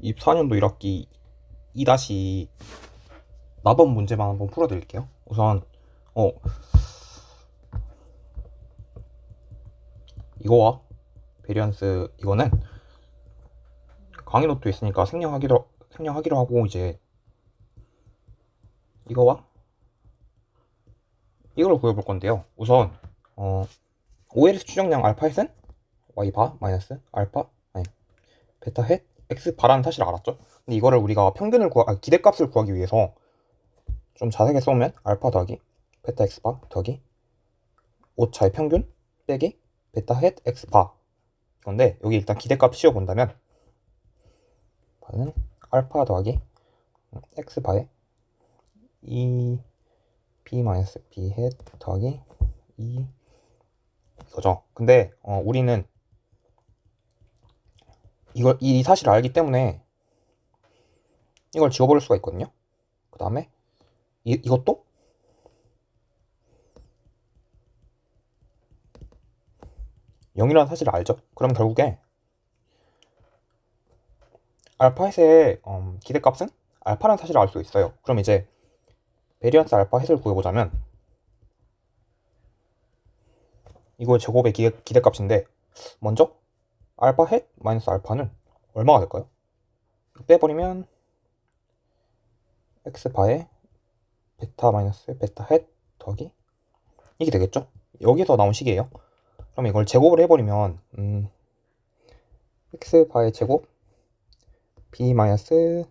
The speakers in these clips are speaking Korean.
24년도 1학기 2- 마법 문제만 한번 풀어드릴게요. 우선 이거와 베리언스 이거는 강의 노트에 있으니까 생략하기로 하고, 이제 이거와 이걸 구해볼 건데요. 우선 OLS 추정량 알파 햇은 y 바 마이너스 알파 아니 베타 햇 x 바라는 사실을 알았죠. 근데 이거를 우리가 평균을 기대값을 구하기 위해서 좀 자세하게 써보면 알파 더하기 베타 x 바 더하기 오차의 평균 빼기 베타 햇 x 바. 그런데 여기 일단 기대값 씌워본다면 바는 알파 더하기 x 바에 2b 마이너스 b 햇 더하기 2 이거죠. 근데 우리는 이 사실을 알기 때문에 이걸 지워버릴 수가 있거든요. 그 다음에 이것도 (0) 이라는 사실을 알죠. 그럼 결국에 알파 햇의 기대값은 알파라는 사실을 알 수 있어요. 그럼 이제 베리언스 알파 햇을 구해보자면 이거의 제곱의 기대값인데, 먼저 알파 햇 마이너스 알파는 얼마가 될까요? 빼버리면 x 바에 베타 마이너스 베타 햇 더하기 이게 되겠죠? 여기서 나온 식이에요. 그럼 이걸 제곱을 해버리면 x 바의 제곱 b 마이너스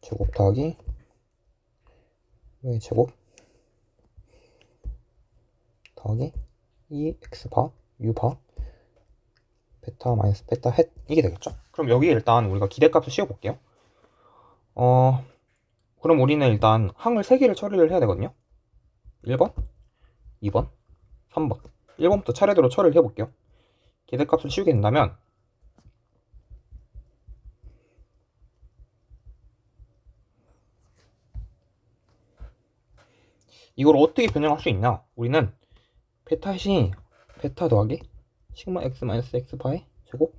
제곱 더하기 의 제곱 더하기 2x 바 u 바 베타 마이너스 베타 햇 이게 되겠죠? 그럼 여기에 일단 우리가 기대값을 씌워볼게요. 그럼 우리는 일단 항을 3개를 처리를 해야 되거든요. 1번, 2번, 3번. 1번부터 차례대로 처리를 해볼게요. 기대값을 씌우게 된다면 이걸 어떻게 변형할 수 있냐? 우리는 베타 햇이 베타 더하기 시그마 x 마이너스 x 바의 제곱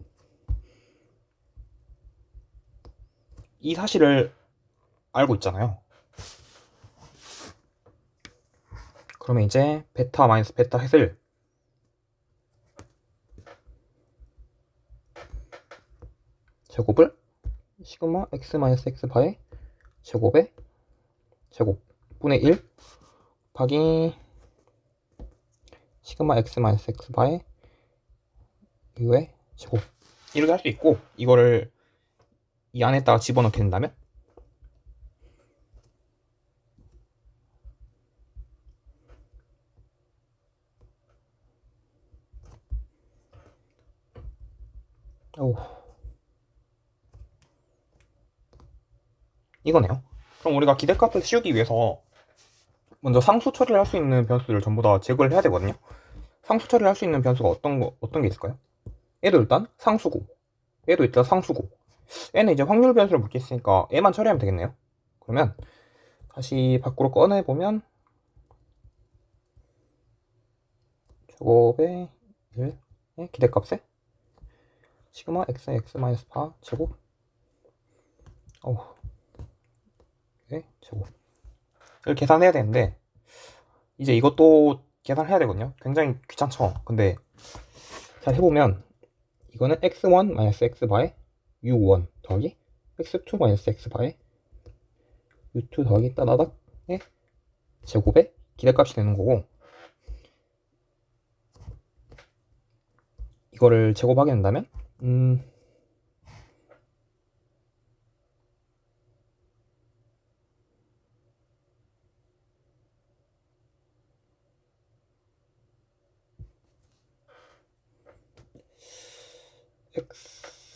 이 사실을 알고 있잖아요. 그러면 이제 베타 마이너스 베타 햇을 제곱을 시그마 x 마이너스 x 바의 제곱의 제곱 분의 1 곱하기 시그마 x 마이너스 x 바의 u의 제곱 이렇게 할 수 있고, 이거를 이 안에다가 집어넣게 된다면 이거네요. 그럼 우리가 기대값을 씌우기 위해서 먼저 상수 처리를 할 수 있는 변수를 전부 다 제거를 해야 되거든요. 상수 처리를 할 수 있는 변수가 어떤 게 있을까요? 얘도 일단 상수고, 얘도 일단 상수고, 얘는 이제 확률 변수를 묻겠으니까 얘만 처리하면 되겠네요. 그러면 다시 밖으로 꺼내보면 제곱의 1의 기대값에 시그마 x x 마이너스 바 제곱 제곱 을 계산해야 되는데, 이제 이것도 계산해야 되거든요. 굉장히 귀찮죠. 근데 잘 해보면 이거는 x1 마이너스 x 바의 u1 더하기 x2 마이너스 x 바의 u2 더하기 따다닥의 제곱의 기대값이 되는 거고, 이거를 제곱하게 된다면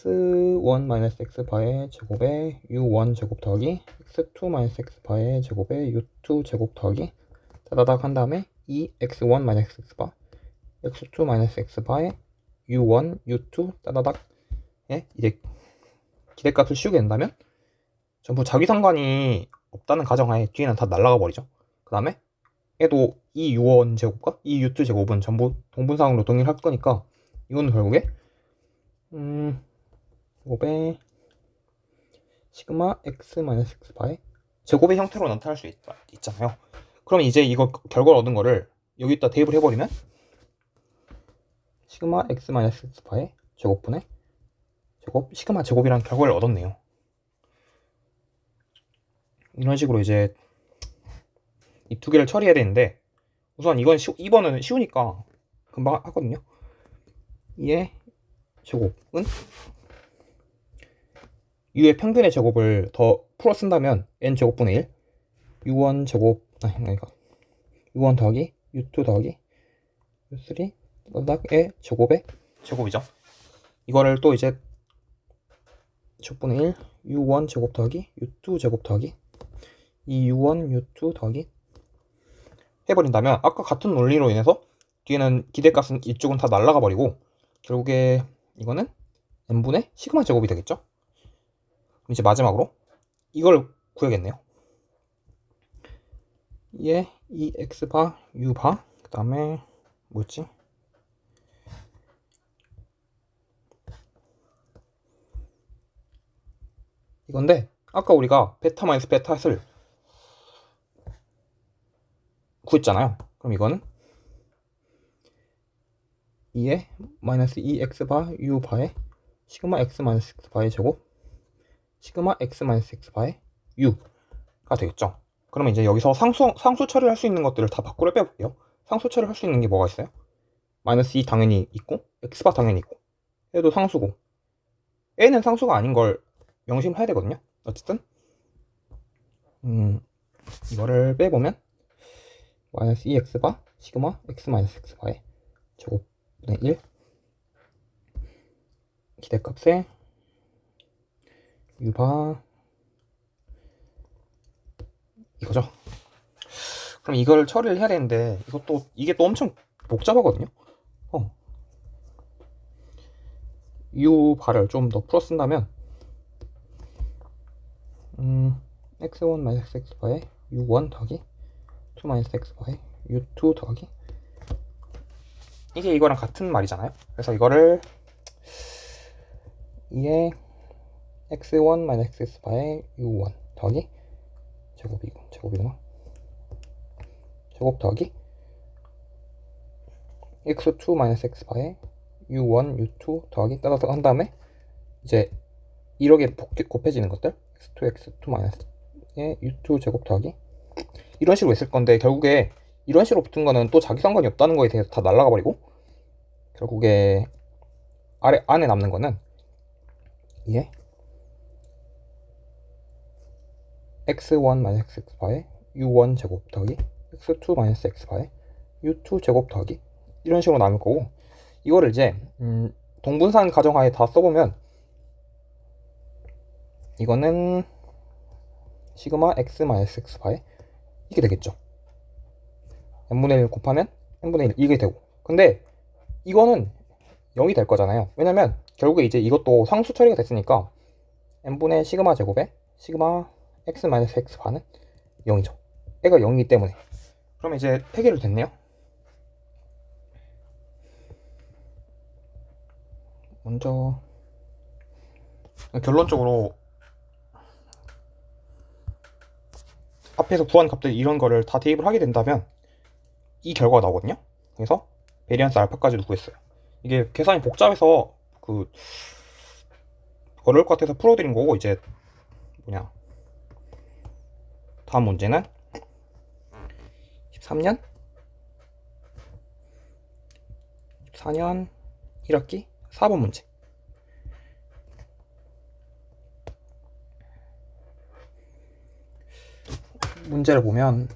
x1 마이너스 x 바의 제곱에 u1 제곱 더하기 x2 마이너스 x 바의 제곱에 u2 제곱 더하기 따다닥 한 다음에 2x1 마이너스 x 바 x2 마이너스 x 바의 u1 u2 따다닥에 이제 기대값을 씌우게 된다면 전부 자기상관이 없다는 가정하에 뒤에는 다 날아가 버리죠. 그 다음에 얘도 이 u1 제곱과 이 u2 제곱은 전부 동분상으로 동일할 거니까 이거는 결국에 제곱에 시그마 x 마이너스 x바의 제곱의 형태로 나타날 수 있잖아요. 그럼 이제 이거 결과를 얻은 거를 여기다 대입을 해버리면 시그마 x 마이너스 x바의 제곱분의 제곱 시그마 제곱이라는 결과를 얻었네요. 이런 식으로 이제 이 두 개를 처리해야 되는데 우선 이건 2번은 쉬우니까 금방 하거든요. 얘의 제곱은 u의 평균의 제곱을 더 풀어 쓴다면 n 제곱분의 1 u1 제곱 그러니까 u1 더하기 u2 더하기 u3 의 제곱의 제곱이죠. 이거를 또 이제 제곱분의 1 u1 제곱 더하기 u2 제곱 더하기 이 u1 u2 더하기 해버린다면 아까 같은 논리로 인해서 뒤에는 기대값은 이쪽은 다 날라가 버리고 결국에 이거는 n분의 시그마 제곱이 되겠죠. 그럼 이제 마지막으로 이걸 구해야겠네요. 얘 이 x바 u바 그 다음에 뭐였지? 이건데 아까 우리가 베타 마이너스 베타를 구했잖아요. 그럼 이거는 2의 마이너스 2x바 u바의 시그마 x 마이너스 x바의 제곱 시그마 x 마이너스 x바의 u가 되겠죠. 그러면 이제 여기서 상수 처리를 할 수 있는 것들을 다 밖으로 빼볼게요. 상수 처리를 할 수 있는 게 뭐가 있어요? 마이너스 2 당연히 있고 x바 당연히 있고 얘도 상수고 a는 상수가 아닌 걸 명심해야 되거든요. 어쨌든 이거를 빼보면 마이너스 2x바 시그마 x 마이너스 x바의 제곱분의 1 기대값에 u바 이거죠. 그럼 이걸 처리를 해야 되는데 이게 또 엄청 복잡하거든요. u바를 좀 더 풀어 쓴다면 x1 마이너스 x바의 u1 더하기 2 마이너스 x바의 u2 더하기 이게 이거랑 같은 말이잖아요. 그래서 이거를 2의 x1 마이너스 x바의 u1 더하기 제곱이구나 제곱 더하기 x2 마이너스 x바의 u1 u2 더하기 따라서 한 다음에 이제 이렇게 곱해지는 것들 x2 마이너스의 u2 제곱 더하기 이런 식으로 있을 건데 결국에 이런 식으로 붙은 거는 또 자기 상관이 없다는 거에 대해서 다 날아가 버리고 결국에 안에 남는 거는 이게 x1 마이너스 x바의 u1 제곱 더하기 x2 마이너스 x바의 u2 제곱 더하기 이런 식으로 남을 거고 이거를 이제 동분산 가정하에 다 써보면 이거는 시그마 x 마이너스 x바의 이게 되겠죠. n분의 1 곱하면 n분의 1 이게 되고 근데 이거는 0이 될 거잖아요. 왜냐면 결국에 이제 이것도 상수 처리가 됐으니까 n분의 시그마 제곱에 시그마 x 마이너스 x바는 0이죠. 얘가 0이기 때문에 그러면 이제 해결이 됐네요. 먼저 결론적으로 앞에서 구한 값들 이런 거를 다 대입을 하게 된다면 이 결과가 나오거든요. 그래서 베리언스 알파까지도 구했어요. 이게 계산이 복잡해서 어려울 것 같아서 풀어드린 거고 이제 다음 문제는 13년 14년 1학기 4번 문제. 문제를 보면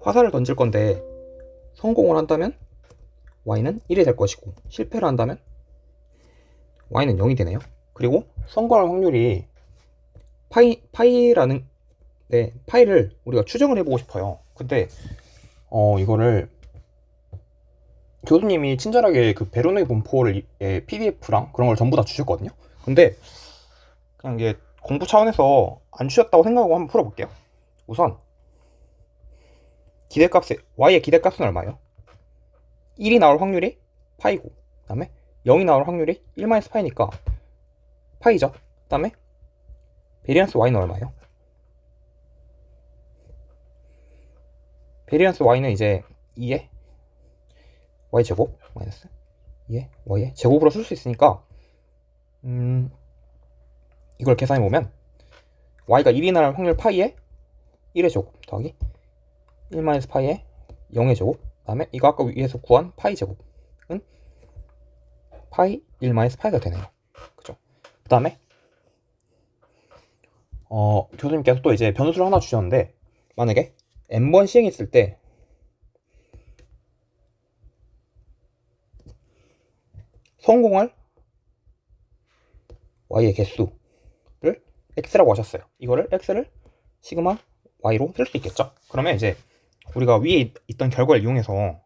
화살을 던질 건데 성공을 한다면 y는 1이 될 것이고 실패를 한다면 y는 0이 되네요. 그리고 성공할 확률이 파이라는 파이를 우리가 추정을 해보고 싶어요. 근데 이거를 교수님이 친절하게 그 베르노이 분포를 PDF랑 그런 걸 전부 다 주셨거든요. 근데 그냥 이게 공부 차원에서 안 주셨다고 생각하고 한번 풀어볼게요. 우선 y의 기대값은 얼마예요? 1이 나올 확률이 파이고, 그 다음에 0이 나올 확률이 1 마이너스 파이니까 파이죠. 그 다음에 베리언스 y는 얼마예요? 베리언스 y는 이제 2의 y제곱 마이너스 2의 y의 제곱으로 쓸 수 있으니까 이걸 계산해보면 y가 1이 나올 확률 파이에 1의 제곱 더하기 1 마이너스 파이에 0의 제곱, 그 다음에 이거 아까 위에서 구한 파이 제곱은 파이 1 마이너스 파이가 되네요. 그죠? 그 다음에 교수님께서 또 이제 변수를 하나 주셨는데, 만약에 n번 시행했을 때 성공할 y의 개수를 x라고 하셨어요. 이거를 x를 시그마 y로 쓸 수 있겠죠? 그러면 이제 우리가 위에 있던 결과를 이용해서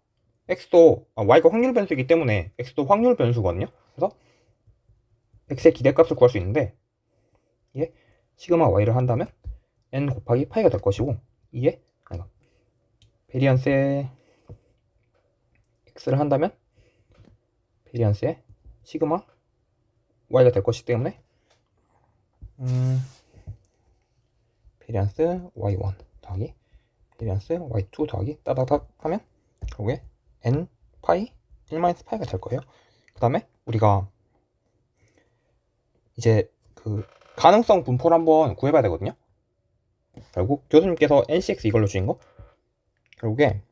x도 y가 확률 변수이기 때문에 x도 확률 변수거든요. 그래서 x의 기대값을 구할 수 있는데, 이게 시그마 y를 한다면 n 곱하기 파이가 될 것이고, 이에 베리언스의 x를 한다면 베리언스의 시그마 y가 될 것이기 때문에 베리언스 y1 더하기 베리언스 y2 더하기 따다닥 하면 결국에 n 파이 1 마이너스 파이가 될 거예요. 그 다음에 우리가 이제 그 가능성 분포를 한번 구해봐야 되거든요. 결국 교수님께서 ncx 이걸로 주신 거, 결국에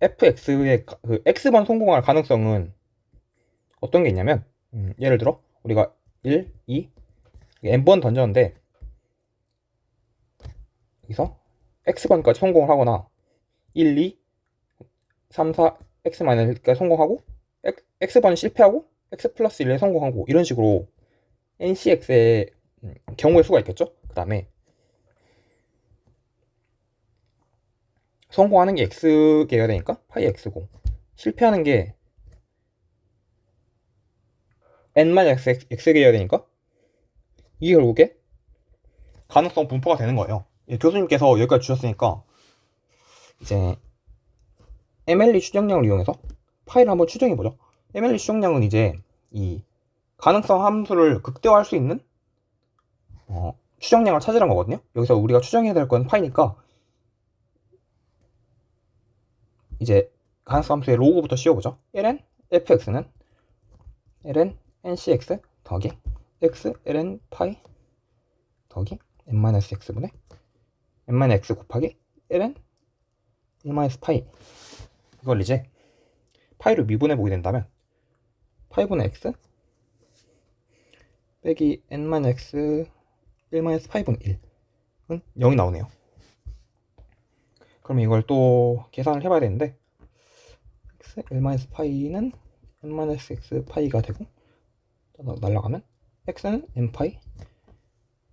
fx의 그 x번 성공할 가능성은 어떤 게 있냐면, 예를 들어 우리가 1, 2, n번 던졌는데 여기서 x번까지 성공을 하거나 1, 2, 3, 4, x-1까지 성공하고 x번이 실패하고 x 플러스 1에 성공하고, 이런 식으로 ncx의 경우의 수가 있겠죠. 그 다음에 성공하는 게 x개여야 되니까 파이 x고, 실패하는 게 n-x개여야 되니까 이게 결국에 가능성 분포가 되는 거예요. 예, 교수님께서 여기까지 주셨으니까 이제 MLE 추정량을 이용해서 파이를 한번 추정해보죠. MLE 추정량은 이제 이 가능성 함수를 극대화할 수 있는 추정량을 찾으란 거거든요. 여기서 우리가 추정해야 될 건 파이니까 이제 가능성 함수의 로그부터 씌워보죠. ln fx는 ln ncx 더하기 x ln 파이 더하기 n-x분의 n-x 곱하기 ln 1-파이, 이걸 이제 파이로 미분해 보게 된다면 파이분의 x 빼기 n-x 1-파이분의 1은 0이 나오네요. 그럼 이걸 또 계산을 해봐야 되는데, x 1-파이는 n-x 파이가 되고, 날라가면 x는 n파이,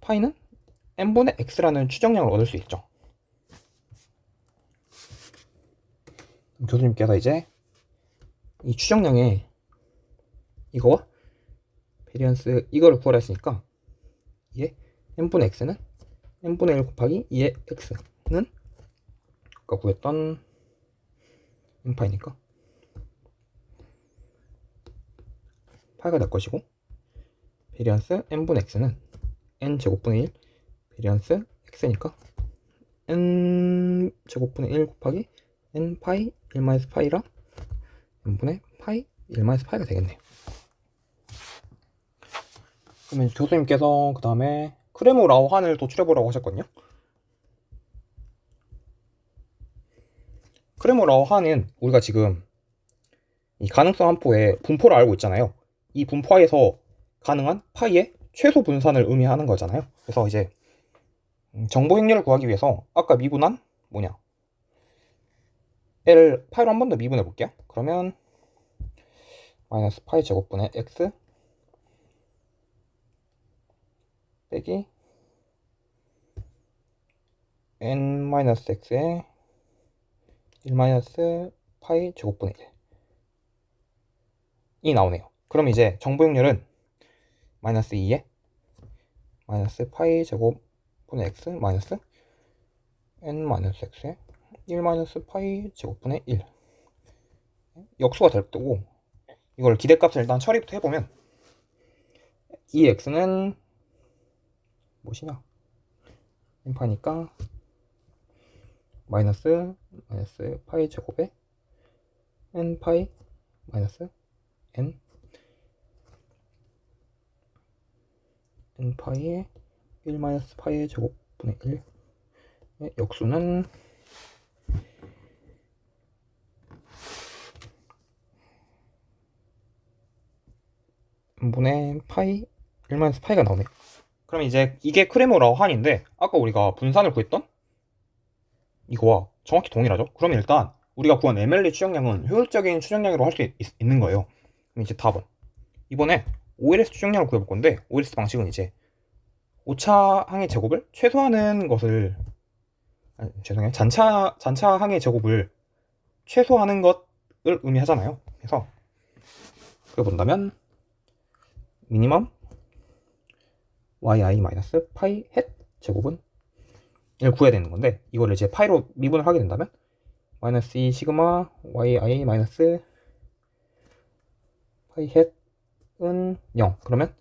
파이는 n분의 x라는 추정량을 얻을 수 있죠. 교수님께서 이제 이 추정량에 이거와 베리언스 이거를 구하라 했으니까, 이게 n분의 x는 n분의 1 곱하기 2의 x는 아까 구했던 n파이니까 파이가 될 것이고, 베리언스 n분의 x는 n제곱분의 1 베리언스 x니까 n제곱분의 1 곱하기 n파이 1-파이랑 n분의 파이 1-파이가 되겠네요. 그러면 교수님께서 그 다음에 크레모-라우한을 또 추려보라고 하셨거든요. 크레모-라우한은 우리가 지금 이 가능성 함포의 분포를 알고 있잖아요. 이 분포하에서 가능한 파이의 최소 분산을 의미하는 거잖아요. 그래서 이제 정보 행렬을 구하기 위해서 아까 미분한 L을 파이로 한 번 더 미분해 볼게요. 그러면 마이너스 파이 제곱분의 x 빼기 n-x의 1-파이 제곱분의 1이 나오네요. 그럼 이제 정보 행렬은 마이너스 2에 마이너스 파이 제곱분의 x 마이너스 n-x의 1-파이 제곱분의 1 역수가 될 거고, 이걸 기대값을 일단 처리부터 해보면 이 x는 무엇이냐, 인파니까 마이너스 파이 제곱에 n 파이 마이너스 n 파이의 1 마이너스 파이의 제곱분의 1의 역수는 분의 파이 1 마이너스 파이가 나오네요. 그럼 이제 이게 크레모-라우한인데 아까 우리가 분산을 구했던 이거와 정확히 동일하죠. 그러면 일단 우리가 구한 에멜리 추정량은 효율적인 추정량으로 할 수 있는 거예요. 그럼 이제 답은 이번에 OLS 추정량을 구해볼 건데, OLS 방식은 이제 오차항의 제곱을 최소화하는 것을, 죄송해요, 잔차항의 제곱을 최소화하는 것을 의미하잖아요. 그래서 그걸 본다면 미니멈 yi 마이너스 파이 헷 제곱은 을 구해야 되는 건데, 이거를 이제 파이로 미분을 하게 된다면 마이너스 2 시그마 yi 마이너스 파이 헷은 0. 그러면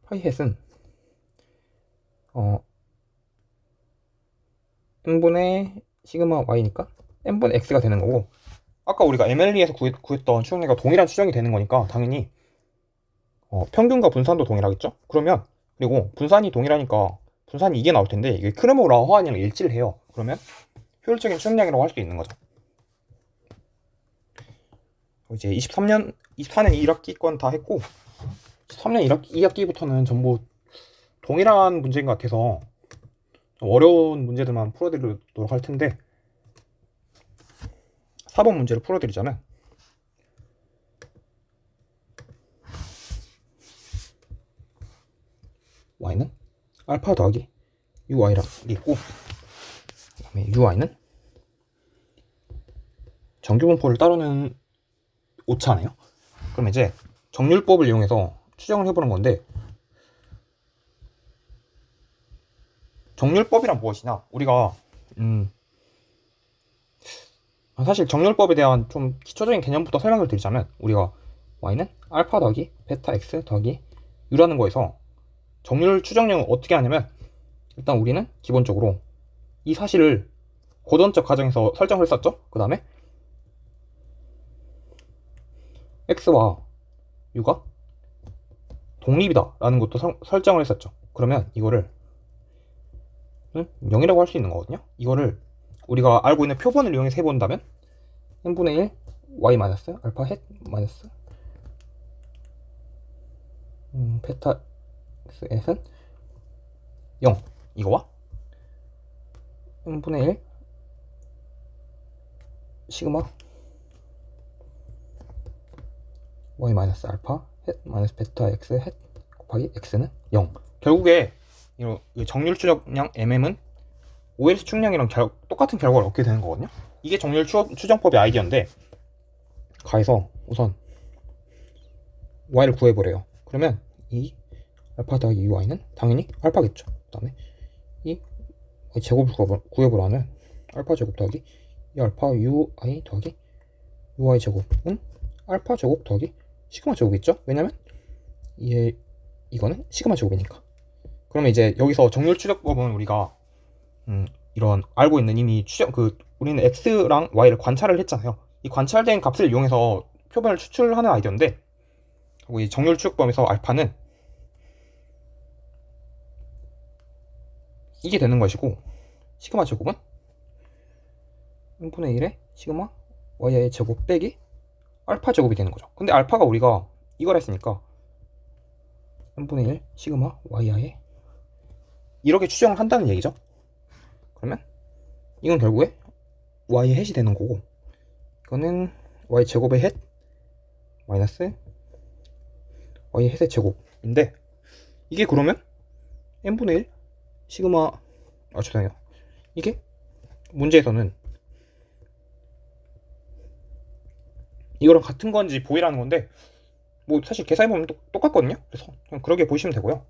파이 헷은 n분의 시그마 y니까 n분의 x가 되는 거고, 아까 우리가 MLE에서 구했던 추정량과 동일한 추정이 되는 거니까 당연히 평균과 분산도 동일하겠죠? 그러면, 그리고 분산이 동일하니까 분산이 이게 나올 텐데, 이게 크레모-라우한이랑 일치를 해요. 그러면 효율적인 추정량이라고 할 수 있는 거죠. 이제 24년 1학기 건 다 했고, 23년 2학기부터는 전부 동일한 문제인 것 같아서 좀 어려운 문제들만 풀어드리도록 할 텐데, 4번 문제를 풀어드리자면, y는 알파 더하기 uy라고 있고, 그 다음에 uy는 정규분포를 따르는 오차네요. 그럼 이제 정률법을 이용해서 추정을 해보는 건데, 정률법이란 무엇이냐, 우리가 사실 정률법에 대한 좀 기초적인 개념부터 설명을 드리자면, 우리가 y는 알파 더하기 베타 x 더하기 u라는 거에서 정률 추정량을 어떻게 하냐면, 일단 우리는 기본적으로 이 사실을 고전적 가정에서 설정을 했었죠. 그 다음에 x와 u가 독립이다 라는 것도 설정을 했었죠. 그러면 이거를 0이라고 할 수 있는 거거든요. 이거를 우리가 알고 있는 표본을 이용해서 해본다면 n분의 1 y 마이너스 알파 헷 마이너스 베타 x는 0, 이거와 n분의 1 시그마 y 마이너스 알파 헷 마이너스 베타 x 헷 곱하기 x는 0. 결국에 이 정률 추정량 mm은 OLS 추정량이랑 똑같은 결과를 얻게 되는 거거든요. 이게 정률 추정법의 아이디어인데, 가에서 우선 y를 구해보래요. 그러면 이 알파 더하기 uy는 당연히 알파겠죠. 그 다음에 이 제곱을 구해보라는 알파 제곱 더하기 이 알파 ui 더하기 ui 제곱은 알파 제곱 더하기 시그마 제곱이겠죠. 왜냐면 이거는 시그마 제곱이니까. 그러면 이제 여기서 정률 추정법은 우리가 이런 알고 있는 이미 우리는 x랑 y를 관찰을 했잖아요. 이 관찰된 값을 이용해서 표본을 추출하는 아이디어인데, 이 정률 추정법에서 알파는 이게 되는 것이고, 시그마 제곱은 n분의 1의 시그마 y의 제곱 빼기 알파 제곱이 되는 거죠. 근데 알파가 우리가 이걸 했으니까 n분의 1 시그마 y의 이렇게 추정을 한다는 얘기죠. 그러면 이건 결국에 y의 헷이 되는 거고, 이거는 y 제곱의 헷 마이너스 y의 헷의 제곱인데, 이게 그러면 n분의 1 시그마 죄송해요, 이게 문제에서는 이거랑 같은 건지 보이라는 건데, 뭐 사실 계산해보면 똑같거든요. 그래서 그냥 그렇게 보시면 되고요.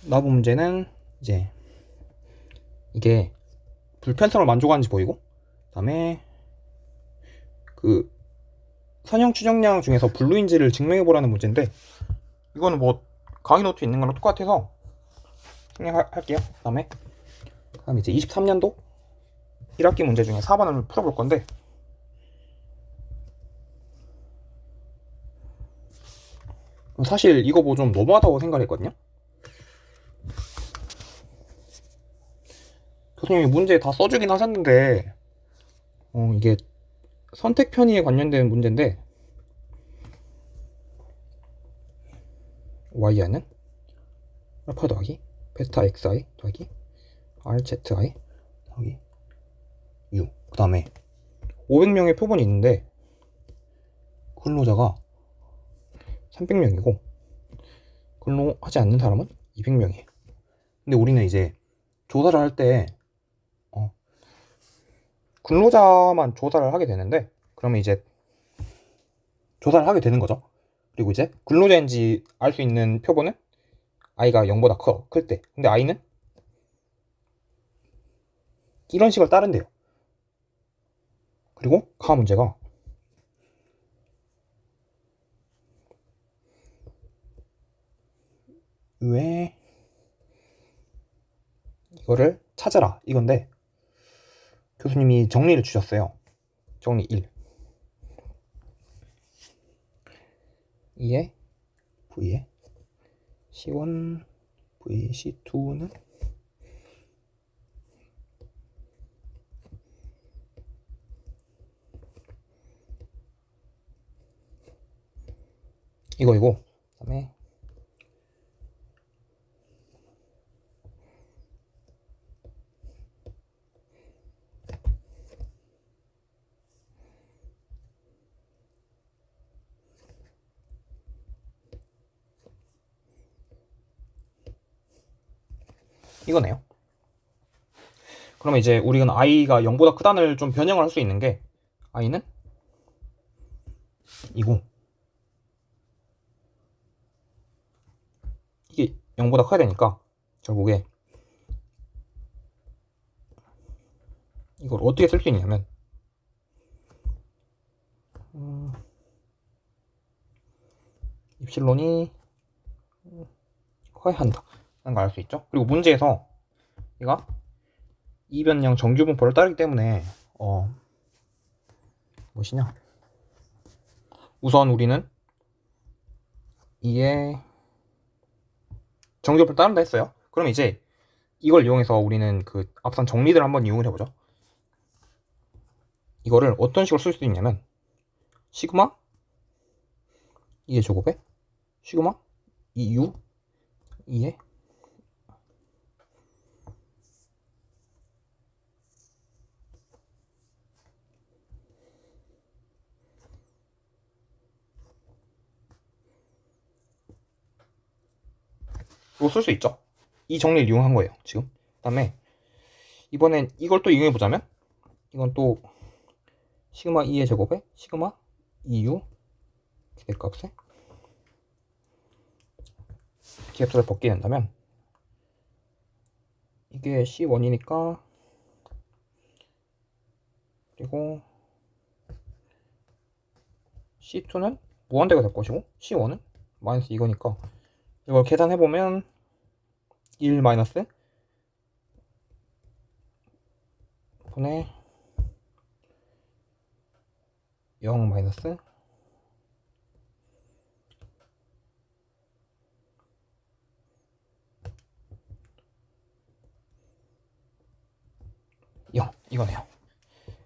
나부 문제는 이제 이게 불편성을 만족하는지 보이고, 그 다음에 그 선형 추정량 중에서 블루인지를 증명해보라는 문제인데, 이거는 뭐 강의 노트 있는 거랑 똑같아서 진행할게요. 그다음에 이제 23년도 1학기 문제 중에 4번을 풀어볼 건데, 사실 이거 뭐 좀 너무하다고 생각을 했거든요. 교수님이 문제 다 써주긴 하셨는데, 이게 선택 편의에 관련된 문제인데, y는 알파 더하기 베타 xi 더하기 rzi 더하기 u. 그 다음에 500명의 표본이 있는데 근로자가 300명이고 근로하지 않는 사람은 200명이에요. 근데 우리는 이제 조사를 할 때 근로자만 조사를 하게 되는데, 그러면 이제 조사를 하게 되는 거죠. 그리고 이제 근로자인지 알 수 있는 표본은 i가 0보다 클 때. 근데 i는 이런 식을 따른대요. 그리고 가 문제가 왜 이거를 찾아라 이건데, 교수님이 정리를 주셨어요. 정리 1. 2에 V에 C1 V C2는 이거이고, 그 다음에 이거네요. 그러면 이제 우리는 i가 0보다 크다를 좀 변형을 할 수 있는 게, i는 이고 이게 0보다 커야 되니까 결국에 이걸 어떻게 쓸 수 있냐면, 입실론이 커야 한다 라는 걸 알 수 있죠. 그리고 문제에서 얘가 이변량 정규분포를 따르기 때문에 무엇이냐, 우선 우리는 이게 정규분포를 따른다 했어요. 그럼 이제 이걸 이용해서 우리는 그 앞선 정리들을 한번 이용을 해보죠. 이거를 어떤 식으로 쓸 수 있냐면, 시그마 2의 제곱에 시그마 2u 2의 이거 쓸 수 있죠. 이 정리를 이용한 거예요 지금. 그 다음에 이번엔 이걸 또 이용해보자면, 이건 또 시그마 2의 제곱에 시그마 2u 기대값에 기압수를 벗게 된다면, 이게 C1이니까, 그리고 C2는 무한대가 될 것이고 C1은 마이너스 이거니까, 이걸 계산해보면 1 마이너스 분의 0 마이너스 0 이거네요.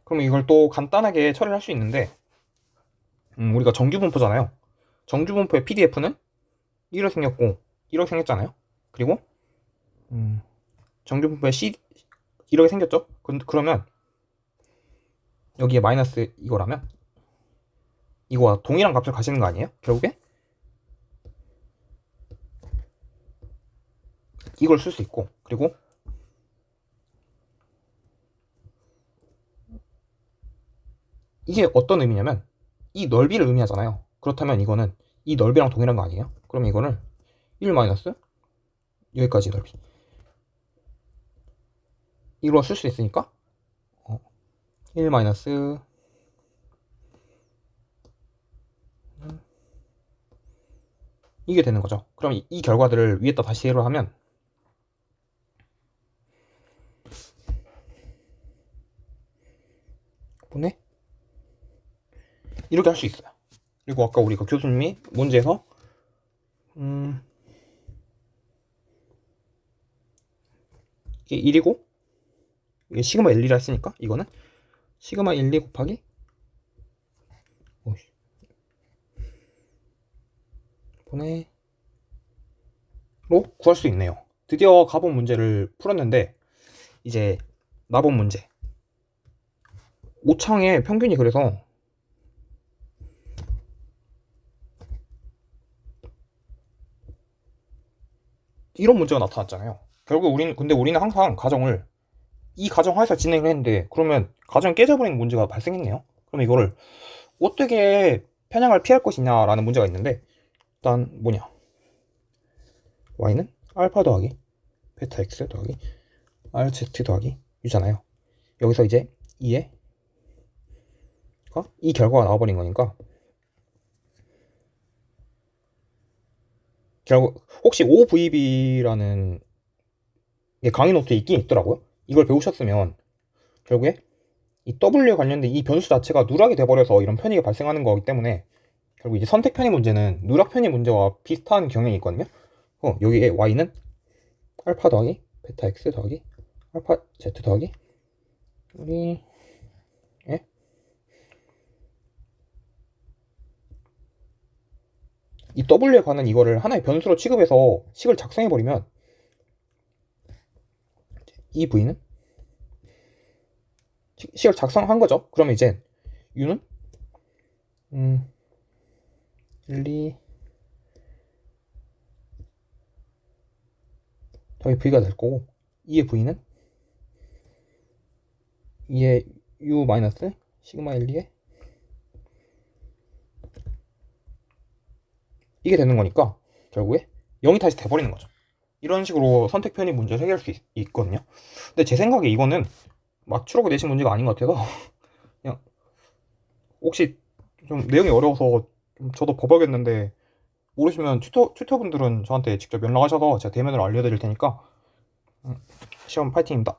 그럼 이걸 또 간단하게 처리를 할 수 있는데, 우리가 정규분포잖아요. 정규분포의 PDF는 이렇게 생겼고 이렇게 생겼잖아요. 그리고 정규분포의 C 이렇게 생겼죠. 그러면 여기에 마이너스 이거라면 이거와 동일한 값을 가시는 거 아니에요? 결국에 이걸 쓸 수 있고, 그리고 이게 어떤 의미냐면 이 넓이를 의미하잖아요. 그렇다면 이거는 이 넓이랑 동일한 거 아니에요? 그럼 이거는 1 마이너스 여기까지 넓이 이걸로 쓸 수 있으니까 1 마이너스 이게 되는 거죠. 그럼 이 결과들을 위에다 다시 대입을 하면 보내? 이렇게 할 수 있어요. 그리고 아까 우리가 교수님이 문제에서 이게 1이고 이게 시그마 1, 2라 했으니까 이거는 시그마 1, 2 곱하기 보내로 구할 수 있네요. 드디어 가본 문제를 풀었는데 이제 나본 문제 5창의 평균이 그래서 이런 문제가 나타났잖아요. 결국 우리는 항상 이 가정 하에서 진행을 했는데 그러면 가정이 깨져버리는 문제가 발생했네요. 그럼 이거를 어떻게 편향을 피할 것이냐라는 문제가 있는데 일단 뭐냐 y는 알파 더하기 베타 x 더하기 rz 더하기 u잖아요. 여기서 이제 이 결과가 나와버린 거니까 결국 혹시 OVB라는 강의 노트에 있긴 있더라고요. 이걸 배우셨으면 결국에 이 W에 관련된 이 변수 자체가 누락이 돼버려서 이런 편의가 발생하는 거기 때문에 결국 이제 선택 편의 문제는 누락 편의 문제와 비슷한 경향이 있거든요. 여기에 y는 알파 더하기 베타 x 더하기 알파 z 더하기 이 W에 관한 이거를 하나의 변수로 취급해서 식을 작성해버리면 이 V는 식을 작성한 거죠. 그러면 이제 U는 1, 2 더하기 V가 될 거고 2의 V는 2의 U 마이너스 시그마 1, 2에 이게 되는 거니까 결국에 0이 다시 돼버리는 거죠. 이런 식으로 선택 편의 문제를 해결할 수 있거든요. 근데 제 생각에 이거는 맞추라고 내신 문제가 아닌 것 같아서 그냥 혹시 좀 내용이 어려워서 좀 저도 버벅였는데 모르시면 튜터분들은 저한테 직접 연락하셔서 제가 대면으로 알려드릴 테니까 시험 파이팅입니다.